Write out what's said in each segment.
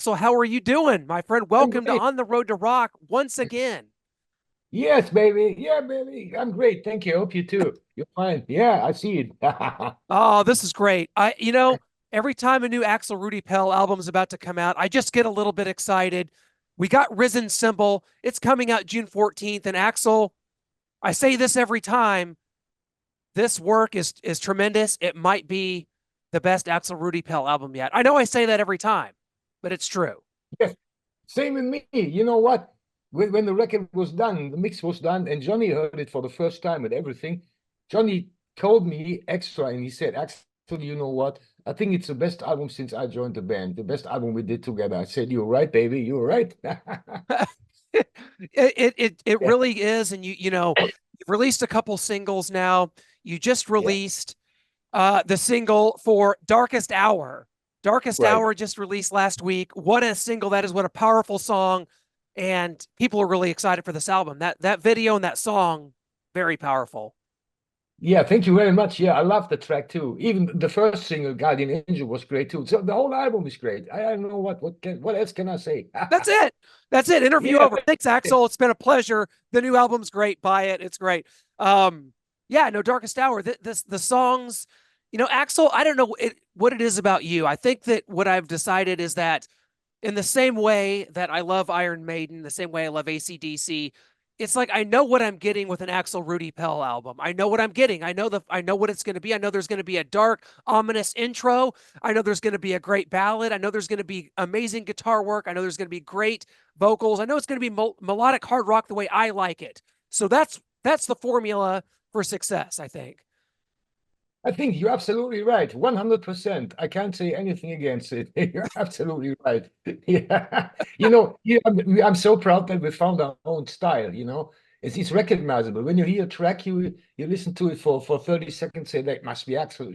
Axel, how are you doing, my friend? I'm Welcome to great. On the Road to Rock once again. Yes, baby. Yeah, baby. I'm great. Thank you. Hope you too. You're fine. Yeah, I see it. Oh, this is great. Every time a new Axel Rudi Pell album is about to come out, I just get a little bit excited. We got Risen Symbol. It's coming out June 14th. And Axel, I say this every time. This work is tremendous. It might be the best Axel Rudi Pell album yet. I know I say that every time, but it's true. Yes, same with me. You know what? When the record was done, the mix was done, and Johnny heard it for the first time and everything. Johnny told me extra, and he said, Axel, you know what? I think it's the best album since I joined the band. The best album we did together. I said, you're right, baby. You're right. It Yeah, really is. And you've released a couple singles now. You just yeah, released the single for Darkest Hour. Darkest right. Hour just released last week. What a single that is, what a powerful song. And people are really excited for this album. That video and that song, very powerful. Yeah, thank you very much. Yeah, I love the track too. Even the first single, Guardian Angel, was great too. So the whole album is great. I don't know what else can I say? That's it. That's it. Interview Yeah, over. Thanks, Axel. It's been a pleasure. The new album's great. Buy it. It's great. Yeah, no, Darkest Hour. The songs, Axel, I don't know what it is about you. I think that what I've decided is that in the same way that I love Iron Maiden, the same way I love AC/DC, it's like I know what I'm getting with an Axel Rudi Pell album. I know what I'm getting. I know what it's going to be. I know there's going to be a dark, ominous intro. I know there's going to be a great ballad. I know there's going to be amazing guitar work. I know there's going to be great vocals. I know it's going to be melodic hard rock the way I like it. So that's the formula for success, I think. I think you're absolutely right. 100%. I can't say anything against it. You're absolutely right. Yeah. I'm so proud that we found our own style, It's recognizable. When you hear a track, you listen to it for 30 seconds, say that must be Axel.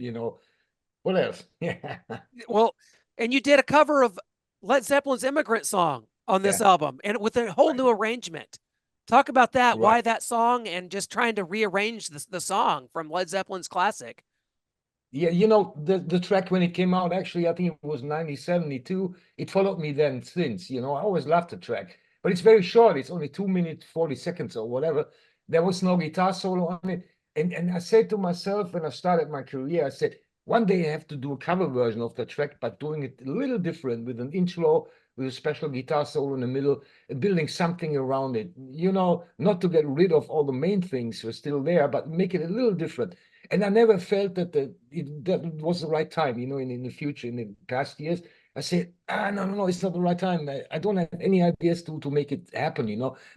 What else? Yeah. Well, and you did a cover of Led Zeppelin's Immigrant Song on this Yeah. album, and with a whole Right. new arrangement. Talk about that. Right. Why that song, and just trying to rearrange the song from Led Zeppelin's classic. Yeah, the track when it came out, actually, I think it was 1972. It followed me then since, I always loved the track. But it's very short. It's only 2 minutes, 40 seconds or whatever. There was no guitar solo on it. And I said to myself when I started my career, I said, one day I have to do a cover version of the track, but doing it a little different with an intro, with a special guitar solo in the middle, and building something around it. Not to get rid of all the main things who are still there, but make it a little different. And I never felt that was the right time, in the future, in the past years. I said, no, no, no, it's not the right time. I don't have any ideas to make it happen.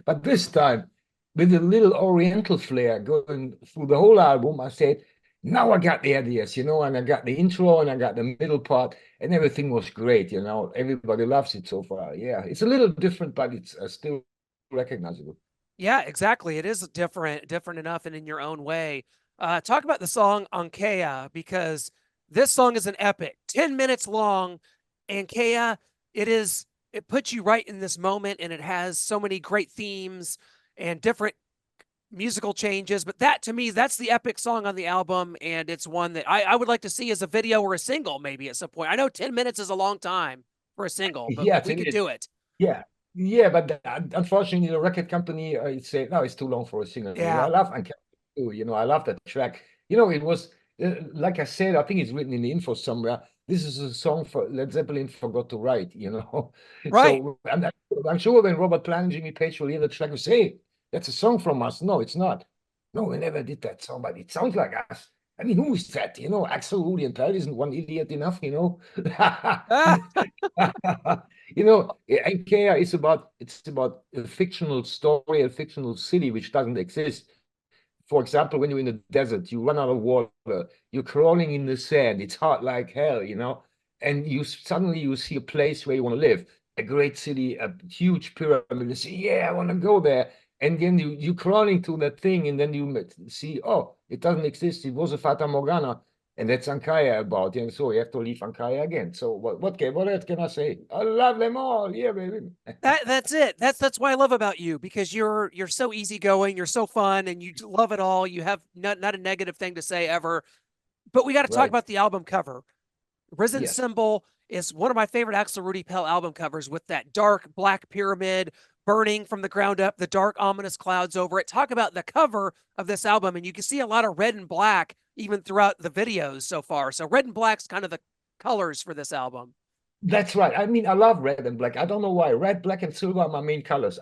But this time, with a little Oriental flair going through the whole album, I said, now I got the ideas, and I got the intro and I got the middle part, and everything was great. Everybody loves it so far. Yeah, it's a little different, but it's still recognizable. Yeah, exactly. It is different enough, and in your own way. Talk about the song Ankea, because this song is an epic, 10 minutes long. Ankea, it puts you right in this moment, and it has so many great themes and different musical changes. But that, to me, that's the epic song on the album, and it's one that I would like to see as a video or a single maybe at some point. I know 10 minutes is a long time for a single, but Yes, we it could is. do it. Yeah, yeah, but unfortunately, the record company said no, it's too long for a single. I Yeah. love Uncut too. I love that track. It was like I said, I think it's written in the info somewhere. This is a song for Led Zeppelin forgot to write. Right. So I'm sure when Robert Plant and Jimmy Page will hear the track, will say, hey, that's a song from us. No, it's not. No, we never did that song, but it sounds like us. I mean, who is that? Axel Rudi and Pell isn't one idiot enough? IKEA is about a fictional story, a fictional city which doesn't exist. For example, when you're in the desert, you run out of water, you're crawling in the sand, it's hot like hell, and suddenly you see a place where you want to live, a great city, a huge pyramid. You say, yeah, I want to go there. And then you crawling to that thing, and then you see, oh, it doesn't exist. It was a Fata Morgana. And that's Ankaya about, and so you have to leave Ankaya again. So what else can I say? I love them all. Yeah, baby. That's it. That's what I love about you, because you're so easygoing, you're so fun, and you love it all. You have not a negative thing to say ever. But we got to talk Right. about the album cover. Risen Yes. Symbol. is one of my favorite Axel Rudi Pell album covers with that dark black pyramid burning from the ground up, the dark ominous clouds over it. Talk about the cover of this album, and you can see a lot of red and black even throughout the videos so far. So red and black's kind of the colors for this album. That's right. I mean, I love red and black. I don't know why. Red, black, and silver are my main colors.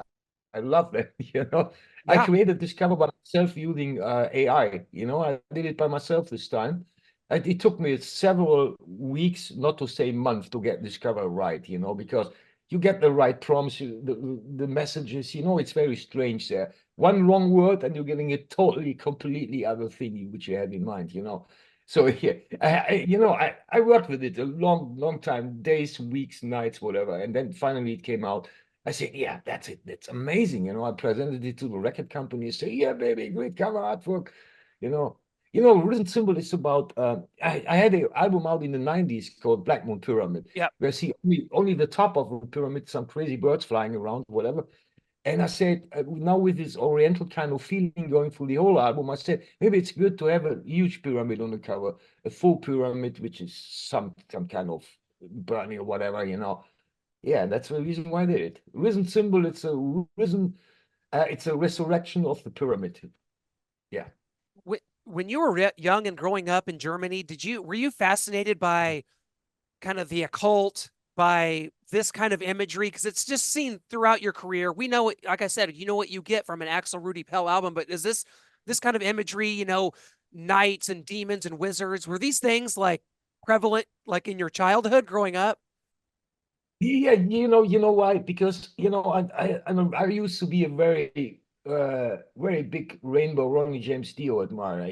I love them. I Yeah. created this cover by myself using AI. I did it by myself this time. It took me several weeks, not to say months, to get this cover right, because you get the right prompts, the messages, it's very strange there. One wrong word and you're getting a totally, completely other thing which you had in mind. So yeah, I worked with it a long, long time, days, weeks, nights, whatever. And then finally it came out. I said, yeah, that's it. That's amazing. I presented it to the record company and say, yeah, baby, great cover artwork. You know, Rhythm Symbol is about, I had an album out in the 90s called Black Moon Pyramid, Yep. where I see only the top of the pyramid, some crazy birds flying around, whatever. And I said, now with this Oriental kind of feeling going through the whole album, I said, maybe it's good to have a huge pyramid on the cover, a full pyramid, which is some kind of burning or whatever. Yeah, that's the reason why I did it. Risen symbol, it's a resurrection of the pyramid. Yeah. When you were young and growing up in Germany, were you fascinated by kind of the occult, by this kind of imagery? Because it's just seen throughout your career. We know, like I said, you know what you get from an Axel Rudi Pell album, but is this kind of imagery, knights and demons and wizards, were these things like prevalent like in your childhood growing up? Yeah, you know why? Because I used to be a very big Rainbow Ronnie James Dio admirer.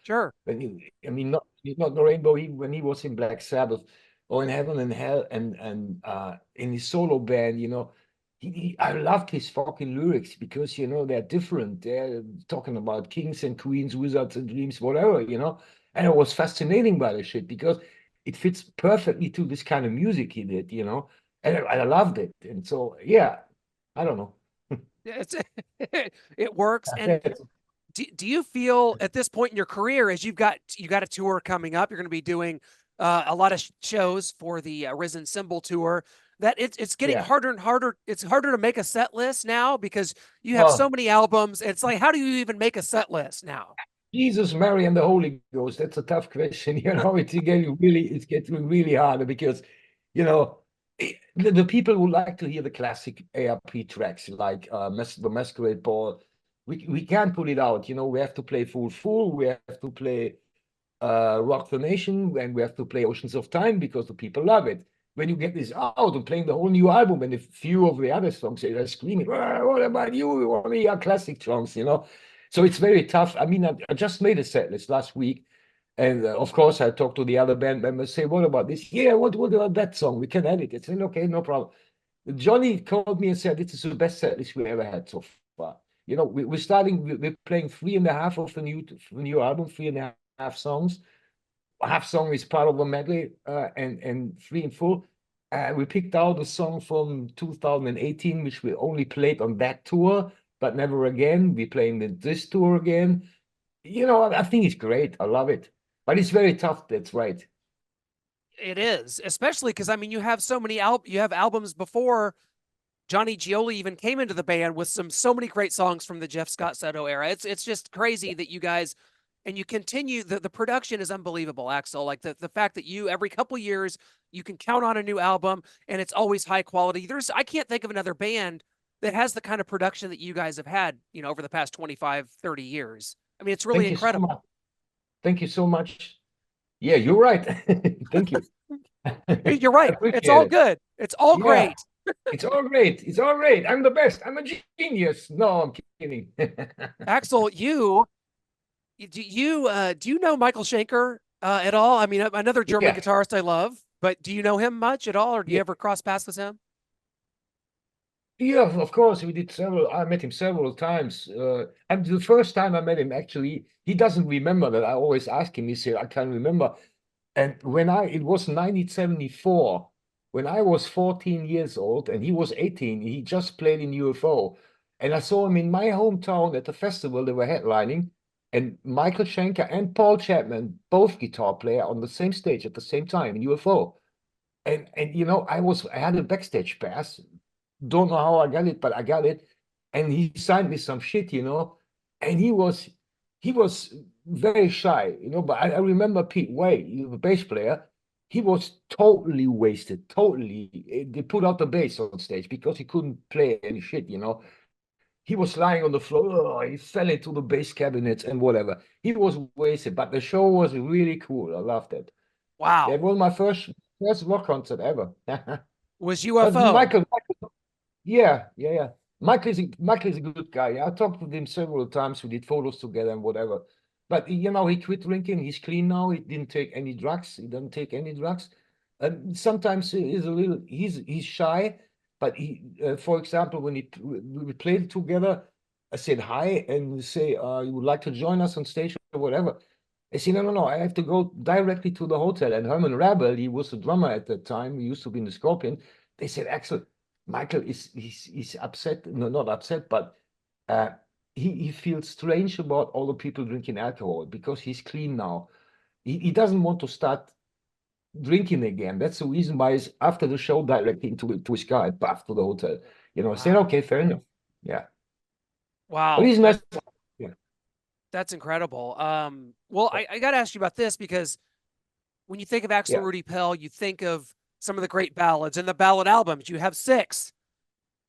Sure. I mean, not the Rainbow, when he was in Black Sabbath or in Heaven and Hell and in his solo band. I loved his fucking lyrics because they're different. They're talking about kings and queens, wizards and dreams, whatever. And it was fascinating by the shit because it fits perfectly to this kind of music he did. And I loved it. And so, yeah, I don't know. It's it works. And do you feel at this point in your career, as you got a tour coming up, you're going to be doing a lot of shows for the Risen Symbol tour, that it's getting Yeah. harder and harder. It's harder to make a set list now because you have so Oh, many albums. It's like, how do you even make a set list now? Jesus, Mary, and the Holy Ghost. That's a tough question. It's getting really harder because, you know, the people who like to hear the classic ARP tracks like the Masquerade Ball, we can't pull it out. We have to play Fool Fool, we have to play Rock the Nation, and we have to play Oceans of Time because the people love it. When you get this out and playing the whole new album, and a few of the other songs, they're screaming, what about you? We want to hear classic songs. So it's very tough. I mean, I just made a set list last week. And of course, I talked to the other band members, say, what about this? Yeah, what about that song? We can edit it. I said, okay, no problem. Johnny called me and said, this is the best set list we ever had so far. We're playing three and a half of the new album, three and a half songs. Half song is part of a medley, and three in full. We picked out a song from 2018, which we only played on that tour, but never again. We're playing this tour again. I think it's great. I love it. But it's very tough. That's right. It is, especially because I mean, you have you have albums before Johnny Gioli even came into the band with so many great songs from the Jeff Scott Soto era. It's just crazy that you guys and you continue the production is unbelievable, Axel. Like the fact that you every couple years you can count on a new album and it's always high quality. I can't think of another band that has the kind of production that you guys have had, over the past 25, 30 years. I mean, it's really Thank you so much. incredible. Thank you so much. Yeah, you're right. Thank you. You're I right. It's appreciate all it. good. It's all Yeah, great. it's all great. It's all great. I'm the best. I'm a genius. No, I'm kidding. Axel, do you know Michael Schenker at all? I mean, another German Yeah. guitarist I love, but do you know him much at all, or do you Yeah. ever cross paths with him? Yeah, of course, we did several. I met him several times. And the first time I met him, actually, he doesn't remember that. I always ask him, he said, I can't remember. And it was 1974, when I was 14 years old and he was 18, he just played in UFO. And I saw him in my hometown at the festival they were headlining. And Michael Schenker and Paul Chapman, both guitar player, on the same stage at the same time in UFO. And I had a backstage pass. Don't know how I got it, but I got it. And he signed me some shit. And he was very shy. But I remember Pete Way, the bass player, he was totally wasted, totally. They put out the bass on stage because he couldn't play any shit. He was lying on the floor. Oh, he fell into the bass cabinets and whatever. He was wasted, but the show was really cool. I loved it. That Wow. was my first rock concert ever. Was But UFO. Michael, yeah, yeah, yeah. Michael is a good guy. Yeah, I talked with him several times. We did photos together and whatever. But he quit drinking. He's clean now. He didn't take any drugs. He doesn't take any drugs. And sometimes he's shy. But for example, when we played together, I said hi and say, you would like to join us on stage or whatever. I said, no, no, no. I have to go directly to the hotel. And Herman Rabel, he was the drummer at that time. He used to be in the Scorpion. They said, Axel, Michael he's upset, no, not upset, but uh, he feels strange about all the people drinking alcohol because he's clean now. He doesn't want to start drinking again. That's the reason why he's after the show directly to his car and back to the hotel. I said, Wow. okay, fair enough. Yeah. But Wow. he's messed up. Yeah. That's incredible. Well, I got to ask you about this because when you think of Axel Yeah. Rudi Pell, you think of some of the great ballads and the ballad albums. You have six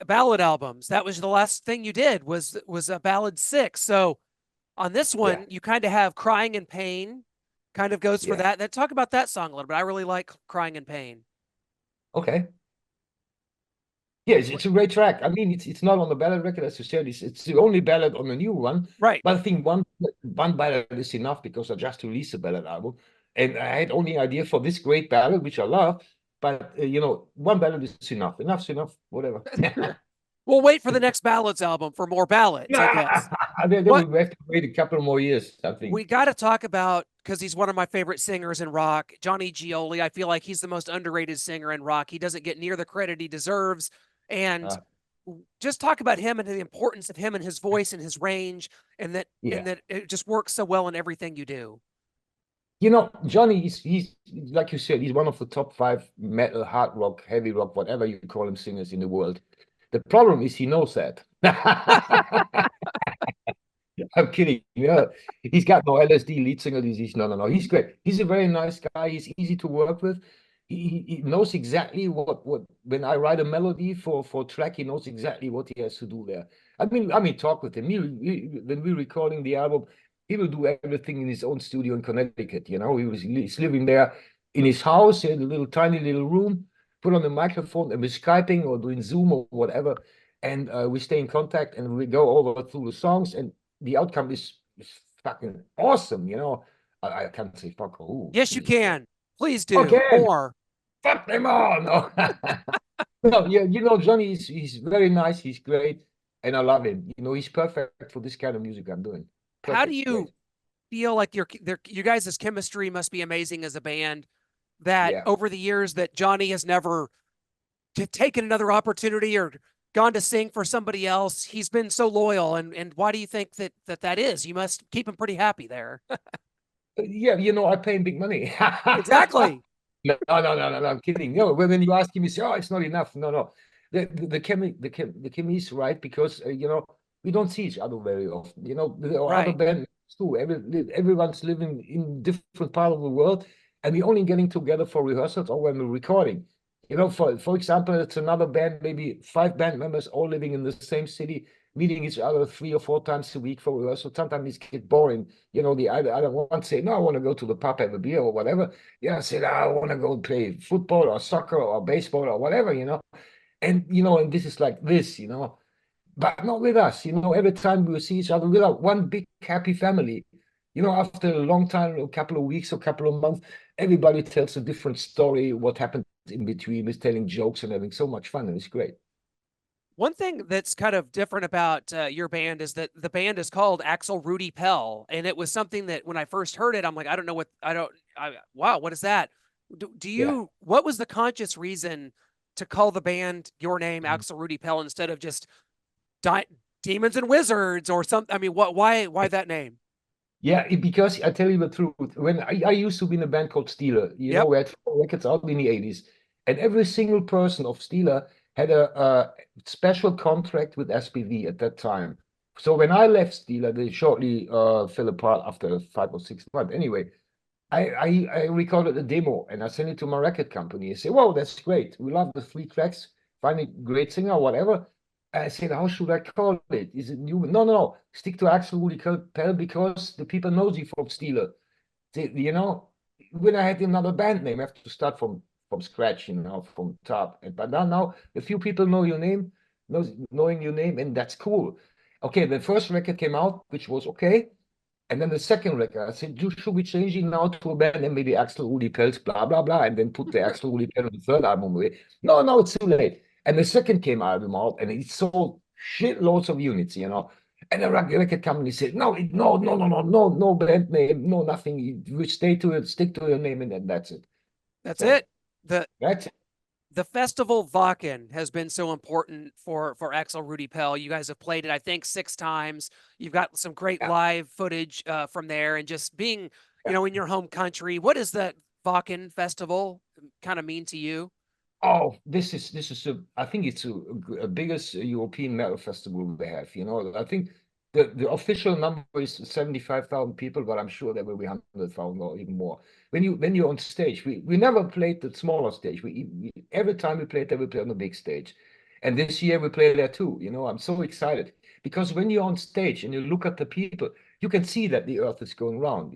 ballad albums. That was the last thing you did was a ballad six. So on this Yeah. one, you kind of have Crying in Pain, kind of goes for Yeah. that. Then talk about that song a little bit. I really like Crying in Pain. Okay. Yeah, it's a great track. I mean, it's not on the ballad record, as you said. It's the only ballad on the new one. Right. But I think one ballad is enough because I just released a ballad album, and I had only idea for this great ballad, which I love. But one ballad is enough. Enough's enough. Whatever. We'll wait for the next ballads album for more ballads, I Yeah, guess. then What we have to wait a couple more years, I think. we got to talk about, because he's one of my favorite singers in rock, Johnny Gioli. I feel like he's the most underrated singer in rock. He doesn't get near the credit he deserves. And Uh, just talk about him and the importance of him and his voice and his range, yeah. and that it just works so well in everything you do. Johnny is he's like you said, he's one of the top five metal, hard rock, heavy rock, whatever you call him, singers in the world. The problem is he knows that. I'm kidding. Yeah, he's got no LSD lead singer disease. No, no, no. He's great. He's a very nice guy. He's easy to work with. He knows exactly what when I write a melody for a track, he knows exactly what he has to do there. I mean, talk with him. When we're recording the album, he will do everything in his own studio in Connecticut. He's living there in his house in a little tiny little room, put on the microphone, and we're Skyping or doing Zoom or whatever. And we stay in contact and we go over through the songs and the outcome is fucking awesome. I can't say fuck. Oh, Yes, you Jesus Christ. can. Please do Okay, more. fuck them all. No, no, yeah, Johnny he's very nice. He's great, and I love him. He's perfect for this kind of music I'm doing. How do Perfect, you great. feel like you guys' chemistry must be amazing as a band? That Yeah. over the years that Johnny has never taken another opportunity or gone to sing for somebody else. He's been so loyal, and why do you think that is? You must keep him pretty happy there. Yeah, I pay him big money. Exactly. No, no, no, no, no, I'm kidding. No, when you ask him, you say, "Oh, it's not enough." No, no, the chemistry is right because we don't see each other very often. There are other Right. bands too. Everyone's living in different part of the world, and we're only getting together for rehearsals or when we're recording. For example, it's another band, maybe five band members all living in the same city, meeting each other 3 or 4 times a week for rehearsal. Sometimes it gets boring. The other one say, "No, I want to go to the pub, have a beer or whatever." Yeah, I said, "I want to go play football or soccer or baseball or whatever. And this is like this. But not with us. Every time we see each other, we're like one big happy family. After a long time, a couple of weeks, a couple of months, everybody tells a different story. What happened in between is telling jokes and having so much fun, and it's great. One thing that's kind of different about your band is that the band is called Axel Rudi Pell, and it was something that when I first heard it, I'm like, I don't know what I don't. Wow, what is that? Do Yeah. you? What was the conscious reason to call the band your name, Mhm. Axel Rudi Pell, instead of just Di- Demons and Wizards or something? I mean, what? Why that name? Yeah, because I tell you the truth, when I used to be in a band called Steeler, Yep. we had 4 records out in the 80s. And every single person of Steeler had a special contract with SPV at that time. So when I left Steeler, they shortly fell apart after 5 or 6 months. Anyway, I recorded a demo and I sent it to my record company. I said, "Wow, that's great. We love the 3 tracks. Find a great singer, or whatever." I said, "How should I call it? Is it new?" No, no, no. Stick to Axel Rudi Pell because the people knows you from Steeler. You know, when I had another band name, I have to start from scratch, from top. But now a few people know your name, knowing your name, and that's cool. Okay, the first record came out, which was okay. And then the second record, I said, should we change it now to a band and maybe Axel Rudi Pell's blah, blah, blah, and then put the Axel Rudi Pell on the third album away? No, no, it's too late. And the second came album out and it sold shitloads of units. And the record company said, no, no, no, no, no, no, no band name, no nothing. We stay to it, stick to your name, and then that's it. That's So it. The that's it. the festival Wacken has been so important for Axel Rudi Pell. You guys have played it, I think, 6 times. You've got some great Yeah, live footage from there, and just being, yeah. in your home country. What does that Wacken festival kind of mean to you? Oh, this is I think it's a biggest European metal festival we have. I think the official number is 75,000 people, but I'm sure there will be 100,000 or even more. When you're on stage, we never played the smaller stage. Every time we played there, we play on the big stage, and this year we play there too. I'm so excited because when you're on stage and you look at the people, you can see that the earth is going round.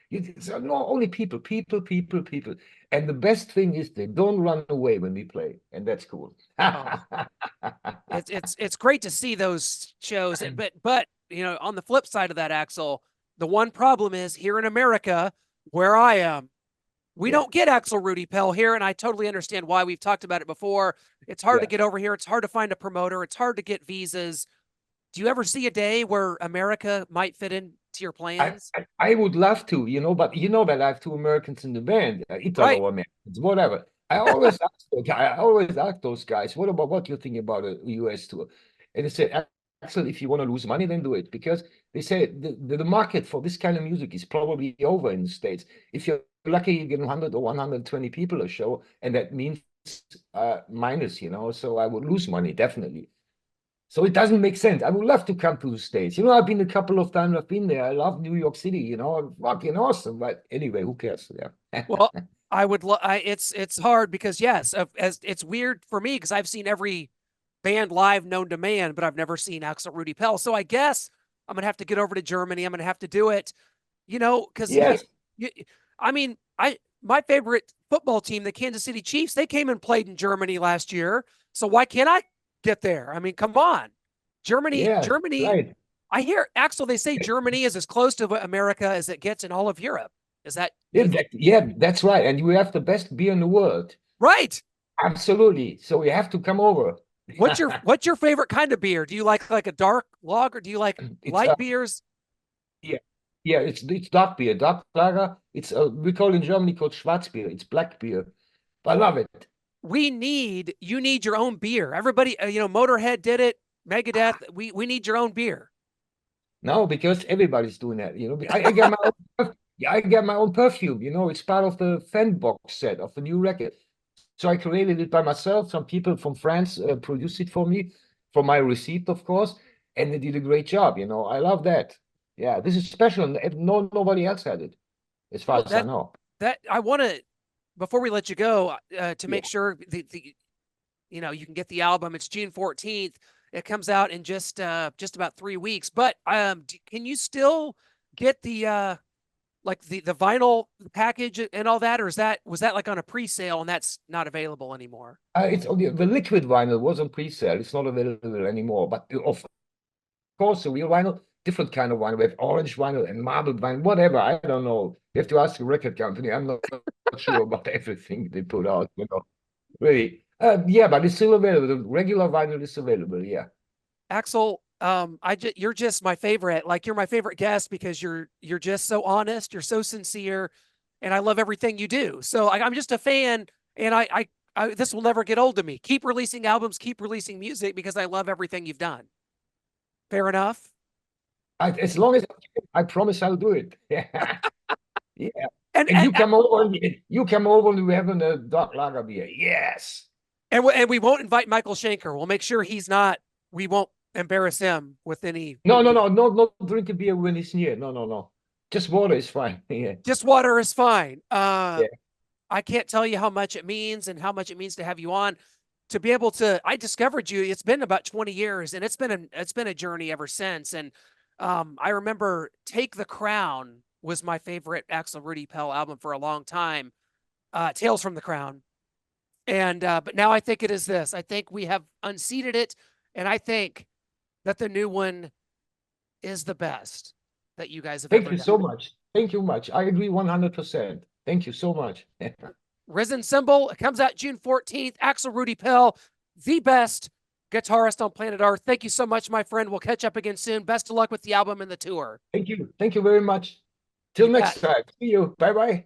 It's not only people, people, people, people. And the best thing is they don't run away when we play, and that's cool. Oh, it's great to see those shows, but on the flip side of that, Axel, the one problem is here in America, where I am, we Yeah, don't get Axel Rudi Pell here, and I totally understand why. We've talked about it before. It's hard to yeah. get over here. It's hard to find a promoter. It's hard to get visas. Do you ever see a day where America might fit into your I, plans? I would love to, but you know that I have two Americans in the band, Right. Italo-Americans, whatever. I always ask those guys, what you think about a US tour? And they say, Axel, if you want to lose money, then do it. Because they say the market for this kind of music is probably over in the States. If you're lucky, you get 100 or 120 people a show, and that means minus. So I would lose money, definitely. So it doesn't make sense. I would love to come to the States. I've been a couple of times. I've been there. I love New York City. Fucking awesome. But anyway, who cares? Yeah. Well, I would. It's hard because yes, as it's weird for me because I've seen every band live known to man, but I've never seen Axel Rudi Pell. So I guess I'm gonna have to get over to Germany. I'm gonna have to do it. Because Yes. I mean, my favorite football team, the Kansas City Chiefs, they came and played in Germany last year. So why can't I get there? I mean, come on, Germany, Yeah. Germany. Right. I hear Axel. They say Germany is as close to America as it gets in all of Europe. Is that? Do Yeah, you think? that's right. And we have the best beer in the world. Right. Absolutely. So you have to come over. What's your favorite kind of beer? Do you like a dark lager? Do you like It's light beers? yeah, yeah. It's dark beer, dark lager. It's we call in Germany called Schwarzbier. It's black beer. I love it. You need your own beer. Everybody, Motorhead did it. Megadeth. We need your own beer. No, because everybody's doing that. I get my own, yeah, I get my own perfume. It's part of the fan box set of the new record. So I created it by myself. Some people from France produced it for me, for my receipt, of course, and they did a great job. I love that. Yeah, this is special. Nobody else had it, as far Well, as I know. that I want to before we let you go to Yeah. make sure the you can get the album. It's June 14th. It comes out in just about 3 weeks. But can you still get the like the vinyl package and all that, or was that like on a pre-sale and that's not available anymore? It's only the liquid vinyl was on pre-sale. It's not available anymore. But of course, the real vinyl, different kind of vinyl. We have orange vinyl and marble vinyl, whatever. I don't know. You have to ask the record company. I'm not sure about everything they put out. Really. Yeah, but it's still available. The regular vinyl is available. Yeah. Axel, you're just my favorite. Like you're my favorite guest because you're just so honest, you're so sincere, and I love everything you do. So I'm just a fan, and this will never get old to me. Keep releasing albums, keep releasing music because I love everything you've done. Fair enough. As long as I promise I'll do it. Yeah. Yeah. And you come over and we're having a dark lager beer. Yes. and we won't invite Michael Schenker. We'll make sure he's not. We won't embarrass him with any. No, drink a beer when he's near. No. Just water is fine. Yeah. Just water is fine. Yeah. I can't tell you how much it means and how much it means to have you on. To be able to, I discovered you. It's been about 20 years, and it's been a journey ever since. And I remember "Take the Crown" was my favorite Axel Rudi Pell album for a long time. "Tales from the Crown," and but now I think it is this. I think we have unseated it, and I think that the new one is the best that you guys have Thank ever you done. so much. Thank you much. I agree 100%. Thank you so much. Risen Symbol. It comes out June 14th. Axel Rudi Pell, the best guitarist on planet Earth. Thank you so much, my friend. We'll catch up again soon. Best of luck with the album and the tour. Thank you. Thank you very much. Till You next bet. time. See you. Bye-bye.